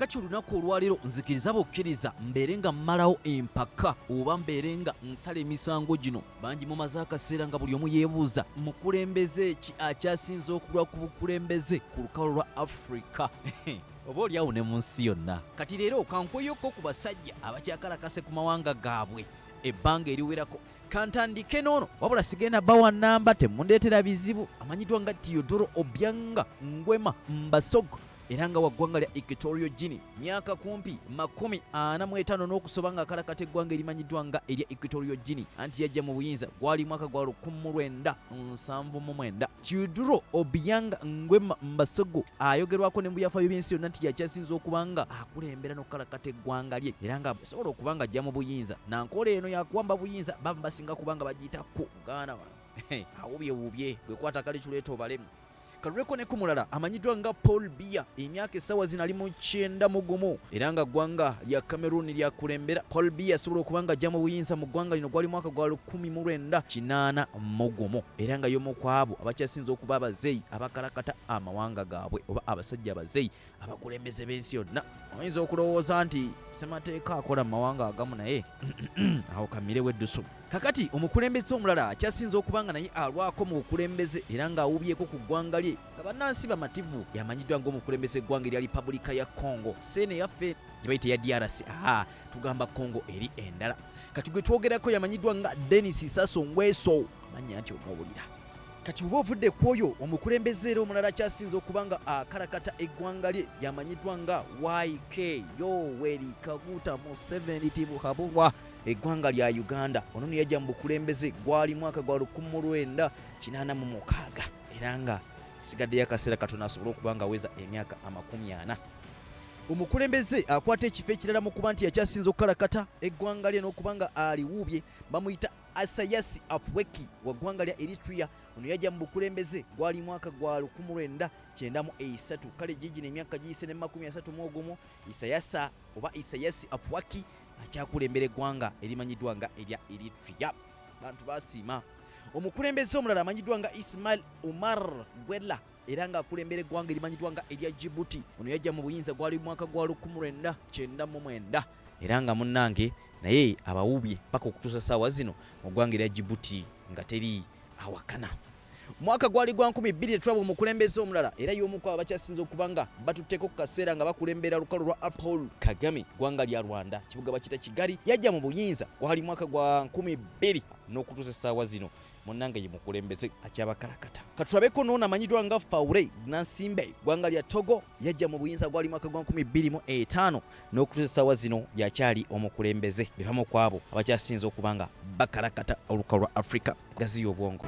kakati olunaku olwaleero nzikiriza bokkiriza mbeere nga mmalawo empaka oba mbeere nga nsala emisango gino bangi mumaze akaseera nga buli omu yeebuuza mukulembeze ki akyasinze okulwa ku bukulembeze ku lukalu lwa Afrika oba oliawo ne mu nsi yonna. Kati leero kankweyokko ku basajja abakyakalakase ku mawanga gaabwe ebbanga eriwerako. Kantandike n'ono wabula sigenda bawa Namba temundeetera bizibu amanyiddwa nga Teodoro Obianga Nguema Mbasogo era nga waggwanga lya Equatorial Guinea myaka kumpi 45 n'okusoba nga akalakata eggwanga erimanyiddwa nga erya Equatorial Guinea anti yajja mu buyinza gwali mwaka gwa 1979. Teodoro Obianga Nguema Mbasogo ayogerwako ne mu byafaayo by'ensi yonna nti yakyasinza okuba nga akulembera n'okukalakata eggwanga lye era nga asobola okuba nga ajja mu buyinza nankola eno yakuwamba buyinza baba basinga kuba nga bagiyitako Uganda awubyewubye bwekwata kale kireeta obalemu. Kaluleko ne kumulala amanyiddwa nga Paul Biya emyaka essaawa zino ali mu 91 era nga ggwanga lya Cameroon lyakulembera. Paul Biya asobola okuba nga ajja mu buyinza mu ggwanga lino gwali mwaka gwa 1981 era nga y'omu ku abo abakyasinze okuba abazeeyi abakalakata amawanga gaabwe oba abasajja abazeeyi abakulembeze b'ensi yonna. Oyinza okulowooza nti ssemateeka akola mu mawanga agamu naye awo kamirewo eddusu. Kakati omukulembeze omulala akyasinze okuba nga naye alwako mu bukulembeze era ng'awubyeko ku ggwanga lye nga bannansi bamativu yamanyiddwa ng'omukulembeze eggwanga erya Repubulika ya Congo seene yaffe gye bayita ya DRC tugamba Congo eri endala. Kati gwe twogerako yamanyiddwa nga Denis Sassou Nguesso manya nti ogawulira. Kati bwe ovudde ku oyo omukulembeze era omulala akyasinze okuba nga akalakata eggwanga lye yamanyiddwa nga YK Yoweri Kaguta Museveni Tibuhaburwa eggwanga lya Uganda. Ono yajja mu bukulembeze gwali mwaka gwa 1986 era nga sigaddeyo akaseera katono asobole okuba nga aweza emyaka 40. Omukulembeze akwata ekifo ekirala mu kuba nti yakyasinze okukalakata eggwanga lye n'okuba nga aliwuubye bamuyita Asayasi Afwerki wa ggwanga lya Eritrea. Ono yajja mu bukulembeze gwali mwaka gwa 1993 kale gigi n'emyaka giyise ne 31 Isayasi Afwerki akyakulembera eggwanga erimanyiddwa nga erya Eritrea. Bantu basiima. Omukulembeze omulala amanyiddwa nga Ismail Omar Gwella era nga akulembera eggwanga erimanyiddwa nga erya Djibouti. Ono yajja mu buyinza gwali mwaka gwa 1999 era nga munnange naye abawubye paka okutuusa ssaawa zino mu ggwanga erya Djibouti nga teri awakana. Mwaka gwali gwa 2012 omukulembeze omulala era y'omu ku abakyasinze okuba nga batutteko ku kaseera nga bakulembera lukalu lwa Paul Kagame ggwanga lya Rwanda kibuga bakita Kigali yajja mu buyinza gwali mwaka gwa 2000 n'okutuusa essaawa zino munnange ye mukulembeze akyabakalakata. Katulabeko n'ono amanyiddwa nga Faure Gnassingbe ggwanga lya Togo yajja mu buyinza gwali mwaka gwa 2005 n'okutuusa essaawa zino yakyali omukulembeze be bamu ku abo abakyasinze okuba nga bakalakata olukalu lwa Afrika gaziya obwongo.